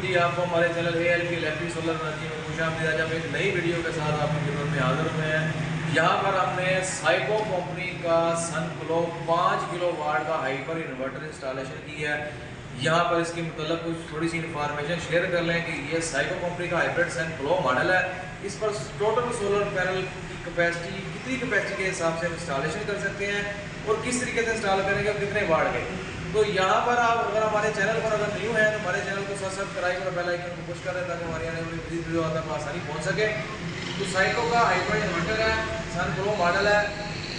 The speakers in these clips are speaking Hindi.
जी, आपको हमारे channel ALK electric solar energy में खुश आमदीद। आज हम एक नई वीडियो के साथ आपकी खिदमत में हाजिर हुए हैं। यहाँ पर हमने साइको कंपनी का सनप्लो 5 किलो वाट का हाइपर इन्वर्टर इंस्टॉलेशन की है। यहाँ पर इसकी मतलब कुछ थोड़ी सी इन्फॉर्मेशन शेयर कर लें कि ये साइको कंपनी का हाइब्रिड सनप्लो मॉडल है। इस पर टोटल सोलर पैनल की कैपेसिटी कितनी कैपेसिटी के हिसाब से हम इंस्टॉलेशन कर सकते हैं और किस तरीके से इंस्टॉल करेंगे और कितने वाट के। तो यहाँ पर आप अगर हमारे चैनल पर अगर न्यू है तो हमारे चैनल को सब्सक्राइब और बेल आइकन को पुश करें ताकि हमारी आने वाली वीडियो तक आसानी पहुँच सके। तो साइको का हाइब्रिड इन्वर्टर है, सनप्लो मॉडल है।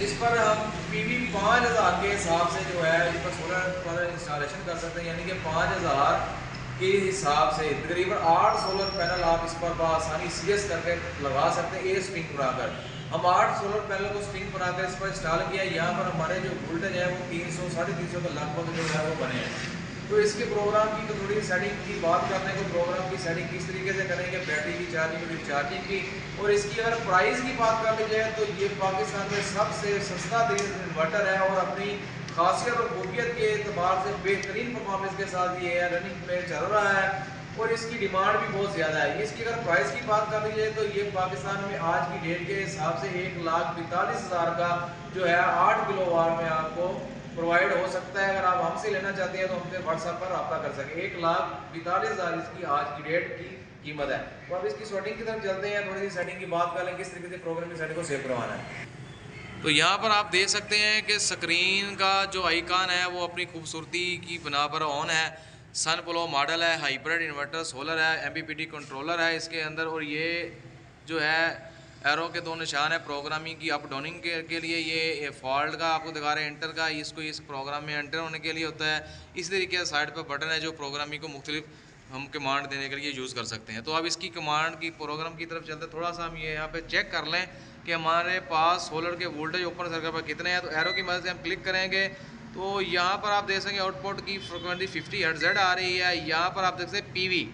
इस पर हम PV 5000 के हिसाब से जो है इस पर सोलर पैनल इंस्टॉलेशन कर सकते हैं, यानी कि 5000 के हिसाब से तकरीबन 8 सोलर पैनल आप इस पर आसानी CS करके लगा सकते हैं। स्ट्रिंग बनाकर हम 8 सोलर पैनल को स्ट्रिंग बनाकर इस पर इंस्टॉल किया। यहाँ पर हमारे जो वोल्टेज है वो 300 350 के लगभग जो है वो बने हैं। तो इसके प्रोग्राम की तो थोड़ी सेटिंग की बात करते हैं कि प्रोग्राम की सेटिंग किस तरीके से करेंगे, बैटरी की चार्जिंग और रिचार्जिंग की। और इसकी अगर प्राइस की बात कर ली जाए तो ये पाकिस्तान में सबसे सस्ता इन्वर्टर है और अपनी खासियत और खूबियत के एतबार से बेहतरीन परफॉर्मेंस के साथ ये रनिंग में चल रहा है और इसकी डिमांड भी बहुत ज़्यादा है। इसकी अगर प्राइस की बात कर ली जाए तो ये पाकिस्तान में आज की डेट के हिसाब से 1,45,000 का जो है 8 किलो वाट में आपको प्रोवाइड हो सकता है। अगर आप हमसे लेना चाहते हैं तो हमसे व्हाट्सएप पर रब्ता कर सकें। 1,45,000 इसकी आज की डेट की कीमत है। तो अब इसकी सेटिंग की तरफ चलते हैं, थोड़ी सी सेटिंग की बात कर लें किस तरीके से प्रोग्राम की सेटिंग को सेव करवाना है। तो यहाँ पर आप देख सकते हैं कि स्क्रीन का जो आइकन है वो अपनी खूबसूरती की बिना पर ऑन है। सनप्लो मॉडल है, हाइब्रिड इन्वर्टर सोलर है, MPPT कंट्रोलर है इसके अंदर। और ये जो है एरो के 2 निशान है प्रोग्रामिंग की अप डाउनिंग के लिए। ये फॉल्ट का आपको दिखा रहे हैं, एंटर का, इसको इस प्रोग्राम में एंटर होने के लिए होता है। इस तरीके से साइड पर बटन है जो प्रोग्रामिंग को मुख्तलिफ हम कमांड देने के लिए यूज़ कर सकते हैं। तो अब इसकी कमांड की प्रोग्राम की तरफ चलते थोड़ा सा हम ये यहाँ पे चेक कर लें कि हमारे पास सोलर के वोल्टेज ओपन सर्किट पर कितने हैं। तो एरो की मदद से हम क्लिक करेंगे तो यहाँ पर आप देख सकेंगे आउटपुट की फ्रिक्वेंसी 50 हर्ट्ज आ रही है। यहाँ पर आप देख सकते हैं PV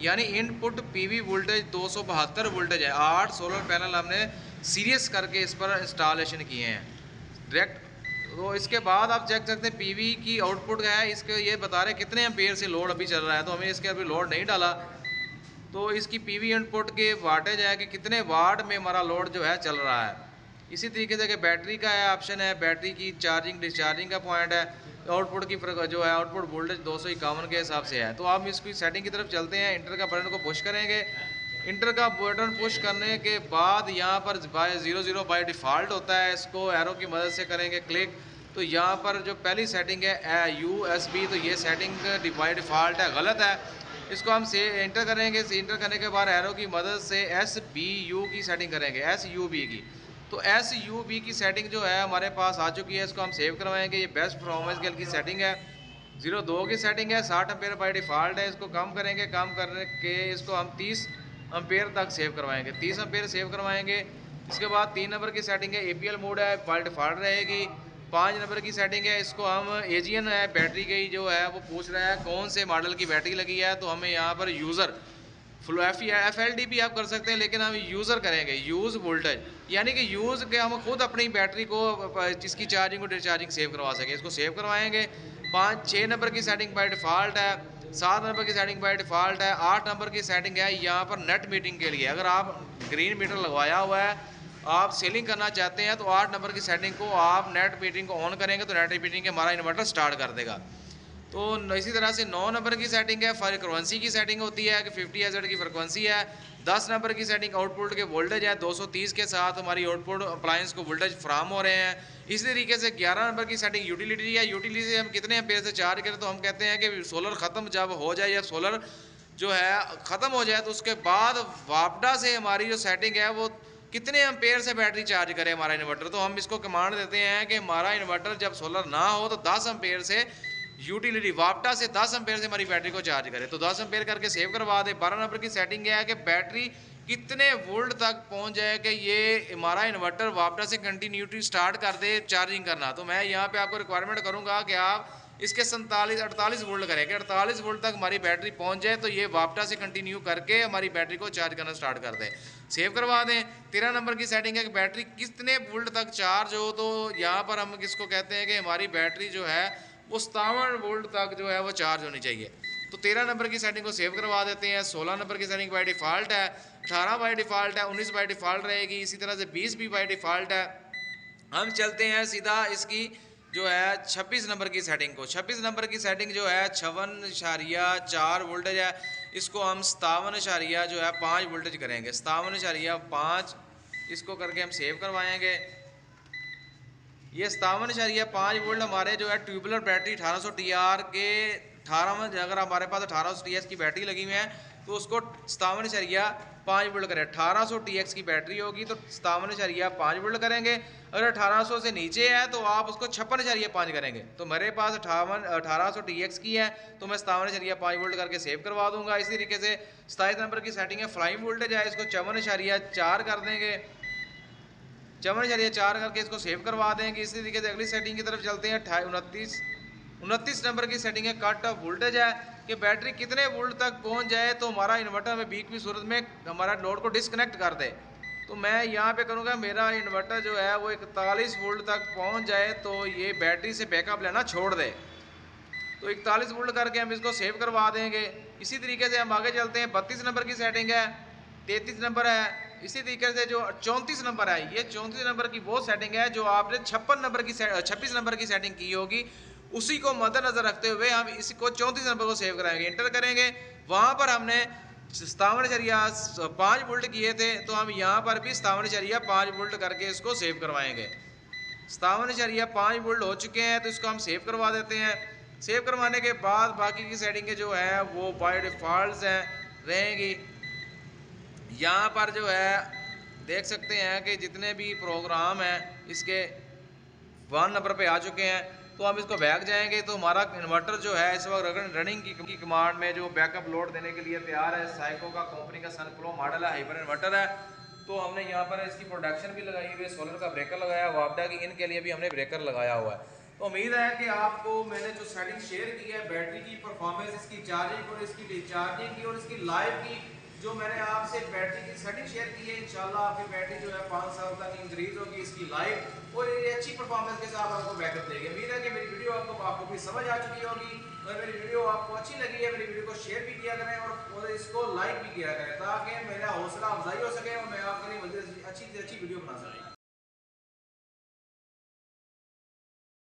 यानी इनपुट PV वोल्टेज 272 वोल्टेज है। 8 सोलर पैनल हमने सीरीज करके इस पर इंस्टॉलेशन किए हैं डायरेक्ट। तो इसके बाद आप चेक सकते हैं PV की आउटपुट है, इसके ये बता रहे हैं कितने एम्पेयर से लोड अभी चल रहा है। तो हमें इसके अभी लोड नहीं डाला तो इसकी PV इनपुट के वाटेज है कि कितने वाट में हमारा लोड जो है चल रहा है। इसी तरीके से कि बैटरी का है ऑप्शन है, बैटरी की चार्जिंग डिस्चार्जिंग का पॉइंट है। आउटपुट की जो है आउटपुट वोल्टेज 251 के हिसाब से है। तो आप इसकी सेटिंग की तरफ चलते हैं, इंटर का बटन को पुश करेंगे। इंटर का बटन पुश करने के बाद यहाँ पर 00 बाय डिफ़ॉल्ट होता है, इसको एरो की मदद से करेंगे क्लिक। तो यहाँ पर जो पहली सेटिंग है USB, तो ये सेटिंग बाय डिफ़ॉल्ट है, गलत है। इसको हम से इंटर करेंगे। इंटर करने के बाद एरो की मदद से SBU की सेटिंग करेंगे, SUB की। तो SUB की सेटिंग जो है हमारे पास आ चुकी है, इसको हम सेव करवाएंगे। ये बेस्ट परफॉर्मेंस के की सेटिंग है, 02 की सेटिंग है, 60 एम्पेयर बाय डिफ़ॉल्ट है। इसको कम करेंगे, कम करने के इसको हम 30 एम्पेयर तक सेव करवाएंगे, 30 एम्पेयर सेव करवाएंगे। इसके बाद 3 नंबर की सेटिंग है, APL मोड है, बाय डिफ़ॉल्ट रहेगी। 5 नंबर की सेटिंग है, इसको हम AGN है, बैटरी की जो है वो पूछ रहा है कौन से मॉडल की बैटरी लगी है। तो हमें यहाँ पर यूज़र FLD भी आप कर सकते हैं, लेकिन हम यूज़र करेंगे, यूज़ वोल्टेज, यानी कि यूज़ के हम खुद अपनी बैटरी को इसकी चार्जिंग और डिस्चार्जिंग सेव करवा सकें। इसको सेव करवाएंगे। 6 नंबर की सेटिंग बाय डिफ़ॉल्ट है, 7 नंबर की सेटिंग बाय डिफ़ॉल्ट है, 8 नंबर की सेटिंग है यहाँ पर नेट मीटिंग के लिए। अगर आप ग्रीन मीटर लगवाया हुआ है, आप सेलिंग करना चाहते हैं, तो 8 नंबर की सेटिंग को आप नेट मीटिंग को ऑन करेंगे तो नेट मीटिंग के हमारा इन्वर्टर स्टार्ट कर देगा। तो इसी तरह से 9 नंबर की सेटिंग है, फ्रिक्वेंसी की सेटिंग होती है कि 50 हर्ट्ज की फ्रिक्वेंसी है। 10 नंबर की सेटिंग आउटपुट के वोल्टेज है, 230 के साथ हमारी आउटपुट अप्लायंस को वोल्टेज फ्राहम हो रहे हैं। इसी तरीके से 11 नंबर की सेटिंग यूटिलिटी है। यूटिलिटी से हम कितने एम्पेयर से चार्ज करें, तो हम कहते हैं कि सोलर ख़त्म जब हो जाए या सोलर जो है ख़त्म हो जाए तो उसके बाद वापडा से हमारी जो सेटिंग है वो कितने एम्पेयर से बैटरी चार्ज करे हमारा इन्वर्टर। तो हम इसको कमांड देते हैं कि हमारा इन्वर्टर जब सोलर ना हो तो 10 एम्पेयर से यूटिलिटी वापटा से 10 एम्पेयर से हमारी बैटरी को चार्ज करे। तो 10 एम्पेयर करके सेव करवा दे। 12 नंबर की सेटिंग है कि बैटरी कितने वोल्ट तक पहुंच जाए कि ये हमारा इन्वर्टर वापटा से कंटिन्यूटी स्टार्ट कर दे चार्जिंग करना। तो मैं यहाँ पे आपको रिक्वायरमेंट करूँगा कि आप इसके 48 वोल्ट करें कि 48 वोल्ट तक हमारी बैटरी पहुंच जाए तो ये वापटा से कंटिन्यू करके हमारी बैटरी को चार्ज करना स्टार्ट कर दें। सेव करवा दें। 13 नंबर की सेटिंग है कि बैटरी कितने वोल्ट तक चार्ज हो। तो यहाँ पर हम किसको कहते हैं कि हमारी बैटरी जो है वो 57 वोल्ट तक जो है वो चार्ज होनी चाहिए। तो 13 नंबर की सेटिंग को सेव करवा देते हैं। 16 नंबर की सेटिंग बाय डिफ़ॉल्ट है, 18 बाय डिफ़ॉल्ट है, 19 बाय डिफ़ॉल्ट रहेगी, इसी तरह से 20 भी बाय डिफ़ॉल्ट है। हम चलते हैं सीधा इसकी जो है 26 नंबर की सेटिंग को। 26 नंबर की सेटिंग जो है 56.4 वोल्टेज है, इसको हम 57 जो है 5 वोल्टेज करेंगे। 57.5 इसको करके हम सेव करवाएंगे। ये 57.5 वोल्ट हमारे जो है ट्यूबुलर बैटरी 1800 TR के 18 में, अगर हमारे पास 1800 TX की बैटरी लगी हुई है तो उसको 57.5 वोल्ट करें। 1800 TX की बैटरी होगी तो 57.5 वोल्ट करेंगे। अगर 1800 से नीचे है तो आप उसको 56.5 करेंगे। तो मेरे पास 1800 TX की है तो मैं 57.5 वोल्ट करके सेव करवा दूंगा। इसी तरीके से 27 नंबर की सेटिंग है, फ्लाइंग वोल्टेज है, इसको 54.4 कर देंगे। 54.4 करके इसको सेव करवा देंगे। इसी तरीके से अगली सेटिंग की तरफ चलते हैं। 29 नंबर की सेटिंग है, कट ऑफ वोल्टेज है कि बैटरी कितने वोल्ट तक पहुंच जाए तो हमारा इन्वर्टर में बीक की सूरत में हमारा लोड को डिस्कनेक्ट कर दे। तो मैं यहाँ पे करूँगा, मेरा इन्वर्टर जो है वो 41 वोल्ट तक पहुँच जाए तो ये बैटरी से बैकअप लेना छोड़ दे। तो 41 वोल्ट करके हम इसको सेव करवा देंगे। इसी तरीके से हम आगे चलते हैं। 32 नंबर की सेटिंग है, 33 नंबर है। इसी तरीके से जो 34 नंबर है, ये 34 नंबर की वो सेटिंग है जो आपने 26 नंबर की सेटिंग की होगी, उसी को मद्देनजर रखते हुए हम इसको 34 नंबर को सेव कराएंगे, इंटर करेंगे। वहाँ पर हमने 57.5 वोल्ट किए थे तो हम यहाँ पर भी 57.5 वोल्ट करके इसको सेव करवाएंगे। 57.5 वोल्ट हो चुके हैं तो इसको हम सेव करवा देते हैं। सेव करवाने के बाद बाकी की सेटिंगें जो है वो बाय डिफ़ॉल्ट रहेंगी। यहाँ पर जो है देख सकते हैं कि जितने भी प्रोग्राम हैं इसके 1 नंबर पे आ चुके हैं। तो हम इसको बैक जाएंगे तो हमारा इन्वर्टर जो है इस वक्त रनिंग की कमांड में जो बैकअप लोड देने के लिए तैयार है। साइको का कंपनी का सनफ्लो मॉडल है, हाइपर इन्वर्टर है। तो हमने यहाँ पर इसकी प्रोडक्शन भी लगाई हुई है, सोलर का ब्रेकर लगाया, वापडा की इनके लिए भी हमने ब्रेकर लगाया हुआ है। तो उम्मीद है कि आपको मैंने जो सेटिंग शेयर की है, बैटरी की परफॉर्मेंस, इसकी चार्जिंग और इसकी डिस्चार्जिंग की और इसकी लाइव की जो मैंने आपसे बैटरी की सेटिंग शेयर की है, इंशाल्लाह आपकी बैटरी जो है 5 साल तक इंक्रीज होगी इसकी लाइफ और ये अच्छी परफॉर्मेंस के साथ आपको बैकअप देगी। उम्मीद है कि मेरी वीडियो आपको भी समझ आ चुकी होगी। अगर मेरी वीडियो आपको अच्छी लगी है, मेरी वीडियो को शेयर भी किया करें और इसको लाइक भी किया करें ताकि मेरा हौसला अफजाई हो सके और मैं आपके लिए अच्छी से अच्छी वीडियो बना सकूँ।